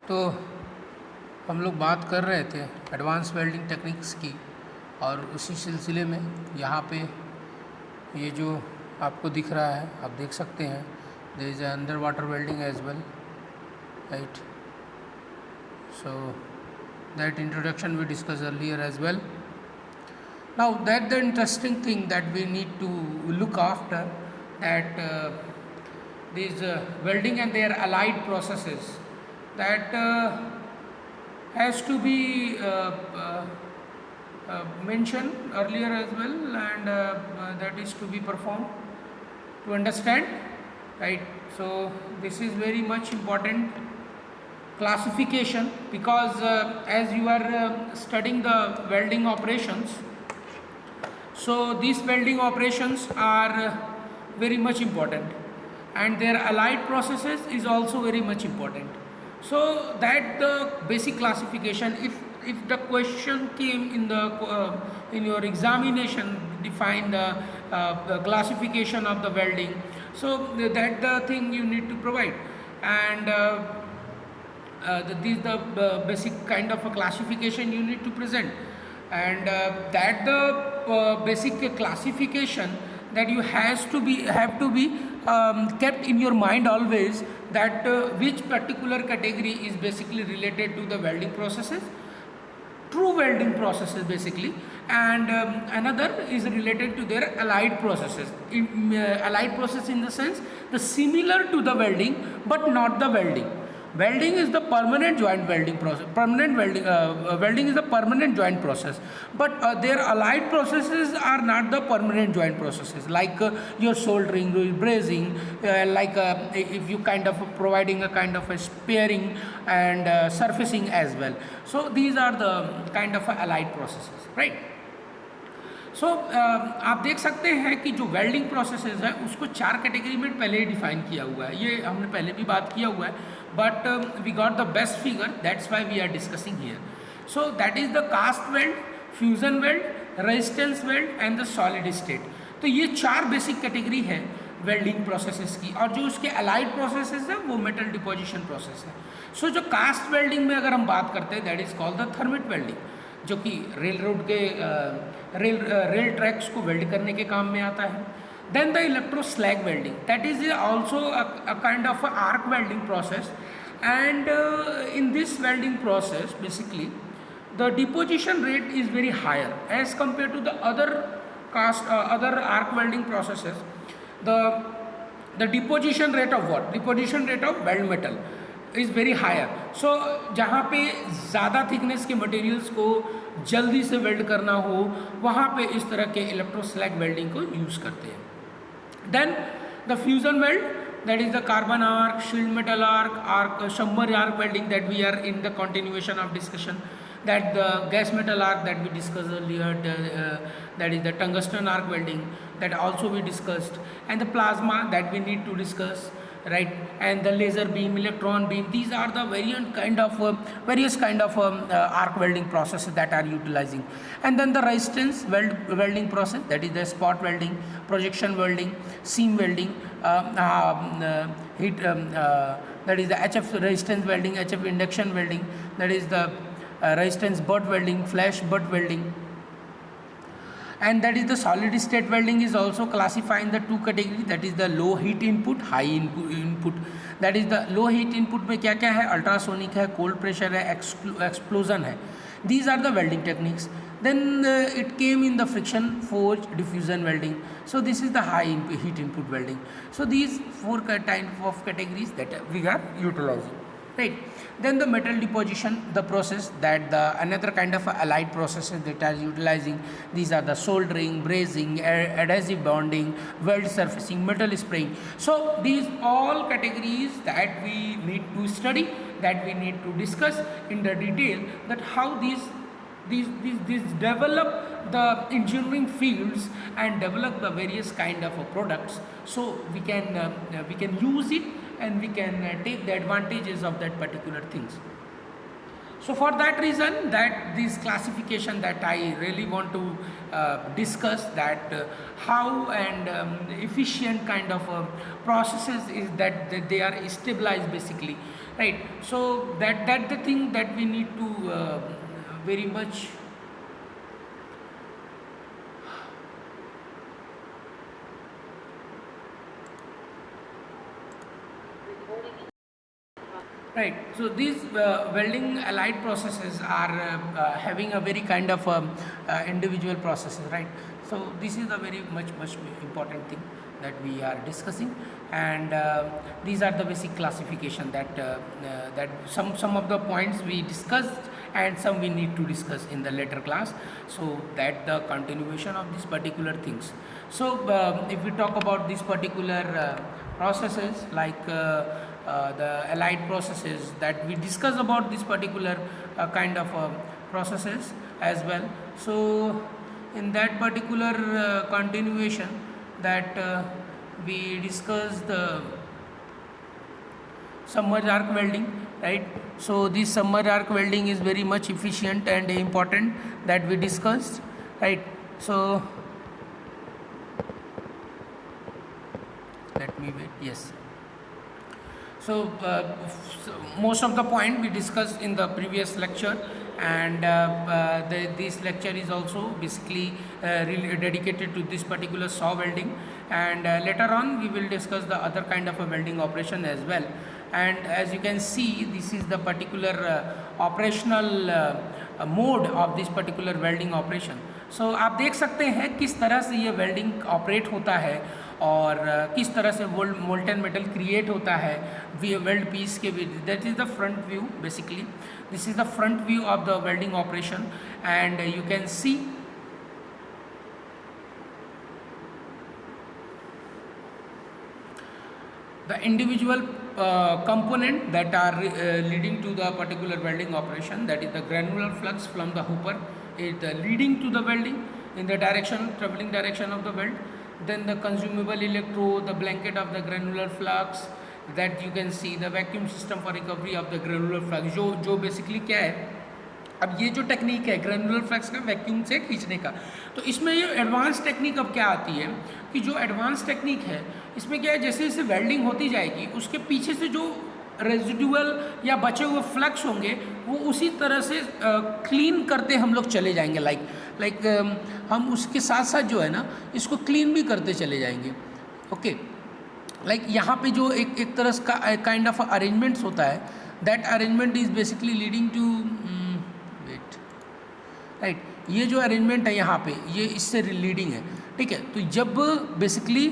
तो हम लोग बात कर रहे थे एडवांस वेल्डिंग टेक्निक्स की, और उसी सिलसिले में यहाँ पे ये जो आपको दिख रहा है, आप देख सकते हैं, there is under water welding as well, right. So that introduction we discussed earlier as well. Now that the interesting thing that we need to look after, that these welding and their allied processes, that has to be mentioned earlier as well, and that is to be performed to understand, right. So this is very much important classification, because as you are studying the welding operations, so these welding operations are very much important, and their allied processes is also very much important. So that the basic classification, if the question came in the in your examination, define the classification of the welding, so that the thing you need to provide, and these the basic kind of a classification you need to present, and that the basic classification that you have to be kept in your mind always, that which particular category is basically related to the welding processes, true welding processes basically, and another is related to their allied processes. Allied process in the sense the similar to the welding but not the welding. Welding is the permanent joint welding process. Welding is the permanent joint process, but their allied processes are not the permanent joint processes. Like your soldering, your brazing, like if you kind of providing a kind of a sparing and surfacing as well. So these are the kind of allied processes, right. सो आप देख सकते हैं कि जो welding processes है उसको 4 category में पहले ही डिफाइन किया हुआ है. ये हमने पहले भी बात किया हुआ है, but we got the best figure, that's why we are discussing here. So that is the cast weld, fusion weld, resistance weld and the solid state. तो ये 4 बेसिक कैटेगरी है वेल्डिंग प्रोसेसेस की, और जो उसके अलाइड प्रोसेसेस है वो metal deposition process है. सो जो कास्ट वेल्डिंग में अगर हम बात करते हैं, that is called the thermit welding, जो कि रेल रोड के रेल ट्रैक्स को वेल्ड करने के काम में आता है. Then the electro slag welding, that is also a kind of arc welding process, and in this welding process basically the deposition rate is very higher as compared to the other arc welding processes. The deposition rate of what? Deposition rate of weld metal is very higher. So जहाँ पे ज़्यादा thickness के materials को जल्दी से weld करना हो, वहाँ पे इस तरह के इलेक्ट्रो स्लैग वेल्डिंग को यूज़ करते हैं. Then the fusion weld, that is the carbon arc, shield metal arc Shambar arc welding, that we are in the continuation of discussion. That the gas metal arc that we discussed earlier, that is the tungsten arc welding, that also we discussed, and the plasma that we need to discuss, right, and the laser beam, electron beam. These are the various kind of arc welding processes that are utilizing. And then the resistance welding process, that is the spot welding, projection welding, seam welding, heat, that is the HF resistance welding, HF induction welding, that is the resistance butt welding, flash butt welding, and that is the solid state welding is also classified in the 2 categories, that is the low heat input, high input. That is the low heat input में क्या क्या है, ultrasonic है, cold pressure है, explosion है. These are the welding techniques. Then it came in the friction forge diffusion welding. So this is the high heat input welding. So these 4 type of categories that we are utilizing, right. Then the metal deposition, the process, that the another kind of allied processes that are utilizing. These are the soldering, brazing, adhesive bonding, weld surfacing, metal spraying. So these all categories that we need to study, that we need to discuss in the detail, that how these develop the engineering fields and develop the various kind of products, so we can use it and we can take the advantages of that particular things. So for that reason, that this classification that I really want to discuss, that how and efficient kind of processes is that they are stabilized basically, right? So that the thing that we need to very much right. So these welding allied processes are having a very kind of individual processes, right? So this is a very much important thing that we are discussing, and these are the basic classification that some of the points we discussed and some we need to discuss in the later class. So that the continuation of these particular things. So if we talk about these particular processes like the allied processes, that we discuss about this particular kind of processes as well. So in that particular continuation, that we discuss the submerged arc welding, right? So this submerged arc welding is very much efficient and important that we discussed, right? So let me wait. Yes. So most of the point we discussed in the previous lecture, and this lecture is also basically really dedicated to this particular saw welding, and later on we will discuss the other kind of a welding operation as well. And as you can see, this is the particular operational mode of this particular welding operation. So आप देख सकते हैं किस तरह से ये welding operate होता है और किस तरह से मोल्टन मेटल क्रिएट होता है वेल्ड पीस के with. That is the front view basically. This is the front view of the welding operation, and you can see the individual component that are leading to the particular welding operation, that is the granular flux from the hooper is leading to the welding in the direction, traveling direction of the weld. Then the consumable electrode, the blanket of the granular flux, that you can see the vacuum system for recovery of the granular flux. जो basically क्या है, अब ये जो technique है granular flux का vacuum से खींचने का, तो इसमें ये एडवांस टेक्निक अब क्या आती है कि जो एडवांस टेक्निक है इसमें क्या है, जैसे जैसे वेल्डिंग होती जाएगी उसके पीछे से जो रेजिडुअल या बचे हुए फ्लक्स होंगे वो उसी तरह से क्लीन करते हम लोग चले जाएंगे. लाइक हम उसके साथ साथ जो है ना इसको क्लीन भी करते चले जाएंगे. ओके, लाइक यहाँ पे जो एक तरह का काइंड ऑफ अरेंजमेंट्स होता है, that arrangement is basically leading to right. ये जो अरेंजमेंट है यहाँ पे ये इससे लीडिंग है, ठीक है. तो जब बेसिकली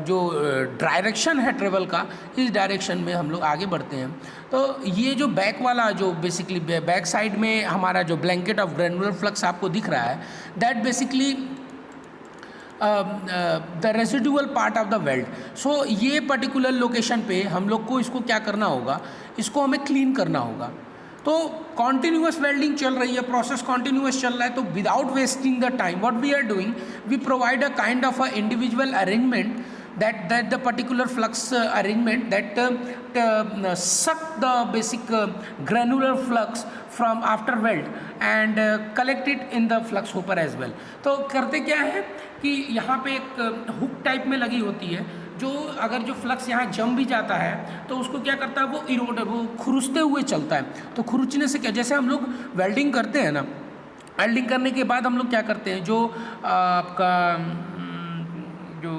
जो डायरेक्शन है ट्रेवल का, इस डायरेक्शन में हम लोग आगे बढ़ते हैं, तो ये जो बैक वाला जो बेसिकली बैक साइड में हमारा जो ब्लैंकेट ऑफ ग्रेनुलर फ्लक्स आपको दिख रहा है, that basically the residual part of the weld. So ये पर्टिकुलर लोकेशन पे हम लोग को इसको क्या करना होगा, इसको हमें क्लीन करना होगा. तो कॉन्टिन्यूस वेल्डिंग चल रही है, प्रोसेस कॉन्टिन्यूस चल रहा है, तो without wasting the time what we are doing, we provide a kind of a individual arrangement, that the particular flux arrangement that suck the basic granular flux from after weld and collect it in the flux hopper as well. तो करते क्या है कि यहाँ पे एक hook type में लगी होती है, जो अगर जो फ्लक्स यहाँ जम भी जाता है तो उसको क्या करता है, वो इरोड वो खुरुचते हुए चलता है. तो खुरुचने से क्या, जैसे हम लोग वेल्डिंग करते हैं ना, वेल्डिंग करने के बाद हम लोग क्या करते हैं, जो आपका जो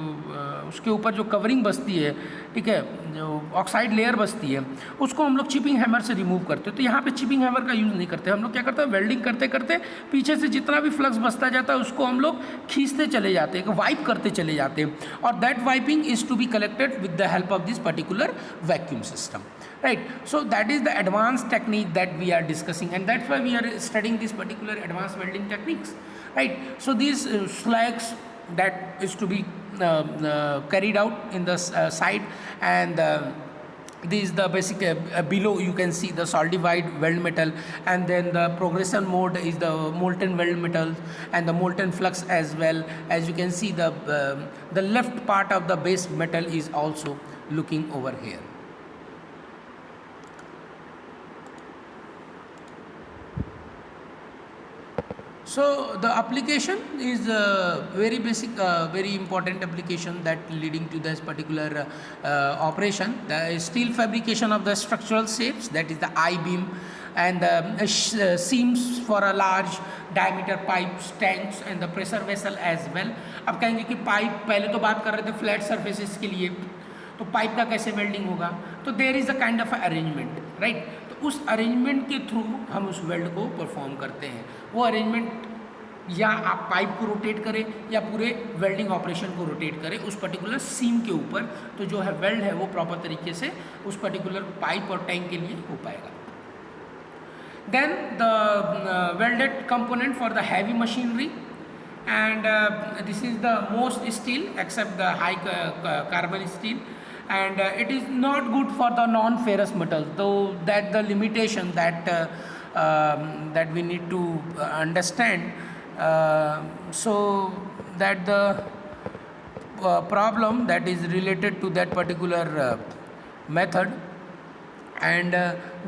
उसके ऊपर जो कवरिंग बसती है, ठीक है, जो ऑक्साइड लेयर बसती है, उसको हम लोग चिपिंग हैमर से रिमूव करते हैं. तो यहाँ पे चिपिंग हैमर का यूज़ नहीं करते हम लोग. क्या करते हैं, वेल्डिंग करते करते पीछे से जितना भी फ्लक्स बसता जाता है उसको हम लोग खींचते चले जाते हैं, वाइप करते चले जाते हैं, और that wiping is to be collected with the help of this particular vacuum system, right? So that is the advanced technique that we are discussing, and that's why we are studying this particular advanced welding techniques, right? So these slags that is to be carried out in the side, and this is the basic below you can see the solidified weld metal, and then the progression mode is the molten weld metal and the molten flux as well. As you can see, the left part of the base metal is also looking over here. So the application is very basic, very important application that leading to this particular operation. The steel fabrication of the structural shapes, that is the I-beam, and seams for a large diameter pipes, tanks and the pressure vessel as well. अब कहेंगे कि pipe, पहले तो बात कर रहे थे flat surfaces के लिए, तो पाइप का कैसे वेल्डिंग होगा, तो there is a kind of arrangement, right. तो उस अरेंजमेंट के थ्रू हम उस वेल्ड को परफॉर्म करते हैं. वो अरेंजमेंट या आप पाइप को रोटेट करें या पूरे वेल्डिंग ऑपरेशन को रोटेट करें उस पर्टिकुलर सीम के ऊपर, तो जो है वेल्ड है वो प्रॉपर तरीके से उस पर्टिकुलर पाइप और टैंक के लिए हो पाएगा. Then the welded component for the heavy machinery, and this is the most steel except the high carbon steel, and it is not good for the non-ferrous metals, though that the limitation that that we need to understand, so that the problem that is related to that particular method, and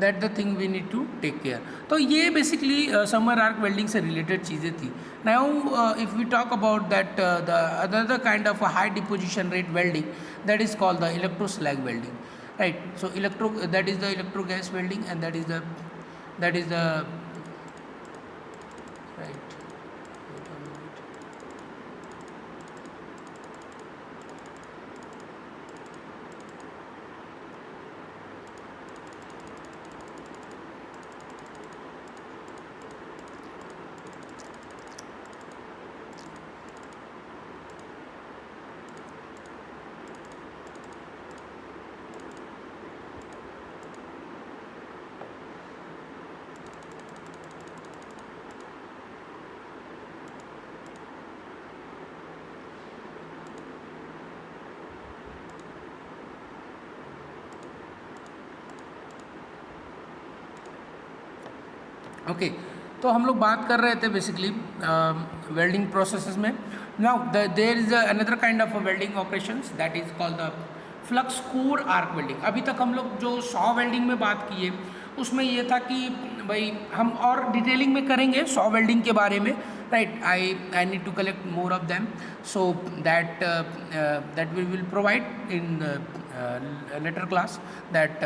that the thing we need to take care. तो ये basically submerged arc welding से related चीज़ें थी. Now if we talk about that the other kind of high deposition rate welding, that is called the electro slag welding, right. So electro, that is the electro gas welding, and that is the right. Okay, तो हम लोग बात कर रहे थे basically welding processes में. Now there is another kind of welding operations that is called the flux core arc welding. अभी तक हम लोग जो सॉ वेल्डिंग में बात किए उसमें ये था कि भाई हम और डिटेलिंग में करेंगे सॉ वेल्डिंग के बारे में, right. I need to collect more of them, so that we will provide in later class, that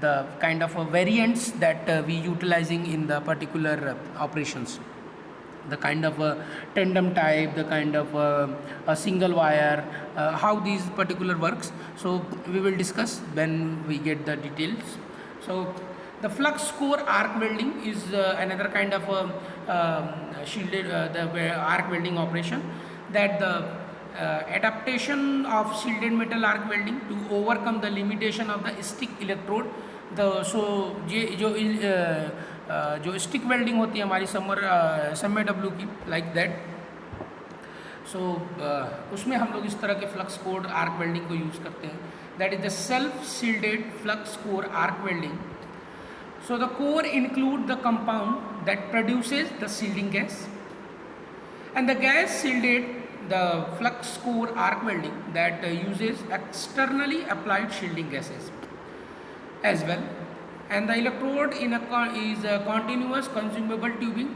the kind of variants that we utilizing in the particular operations, the kind of tandem type, the kind of a single wire, how these particular works. So we will discuss when we get the details. So the flux core arc welding is another kind of shielded the arc welding operation, that the adaptation of shielded metal arc welding to overcome the limitation of the stick electrode. The so ये जो stick welding होती है हमारी SMAW की, like that. सो उसमें हम लोग इस तरह के फ्लक्स कोर आर्क वेल्डिंग को यूज़ करते हैं. That is the self shielded flux core arc welding. So the core include the compound that produces the shielding gas, and the gas shielded the flux core arc welding that uses externally applied shielding gases as well, and the electrode is a continuous consumable tubing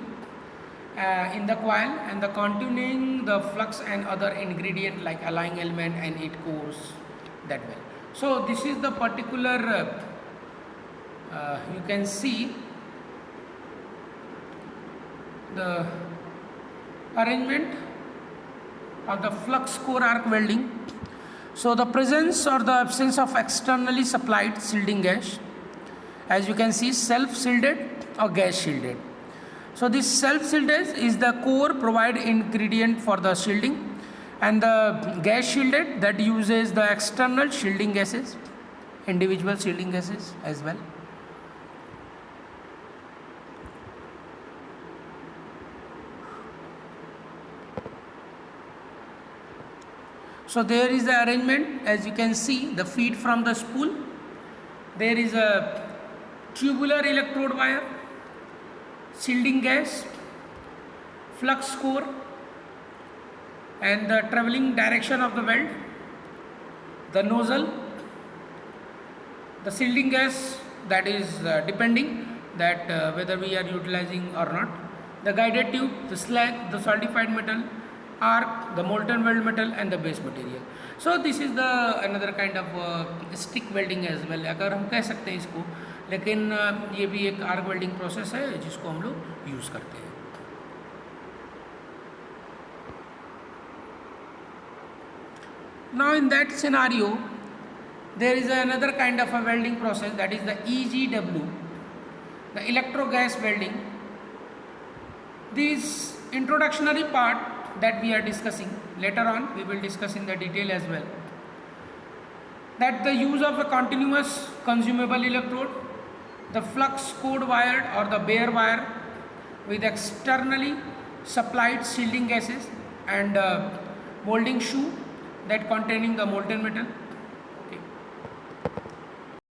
in the coil, and the containing the flux and other ingredient like alloying element, and it cores that well. So this is the particular you can see the arrangement of the flux core arc welding. So the presence or the absence of externally supplied shielding gas, as you can see, self shielded or gas shielded. So this self shielded is the core provide ingredient for the shielding, and the gas shielded that uses the external shielding gases, individual shielding gases as well. So there is the arrangement, as you can see, the feed from the spool. There is a tubular electrode wire, shielding gas, flux core, and the traveling direction of the weld, the nozzle, the shielding gas, that is depending that whether we are utilizing or not. the guided tube, the slag, the solidified metal, arc, the molten weld metal and the base material. So this is the another kind of stick welding as well, अगर हम कह सकते हैं इसको, लेकिन ये भी एक आर्क वेल्डिंग प्रोसेस है जिसको हम लोग यूज़ करते हैं. Now in that scenario, there is another kind of a welding process, that is the EGW, the electro gas welding. This introductory part that we are discussing, later on we will discuss in the detail as well, that the use of a continuous consumable electrode, the flux cord wire or the bare wire with externally supplied shielding gases, and molding shoe that containing the molten metal,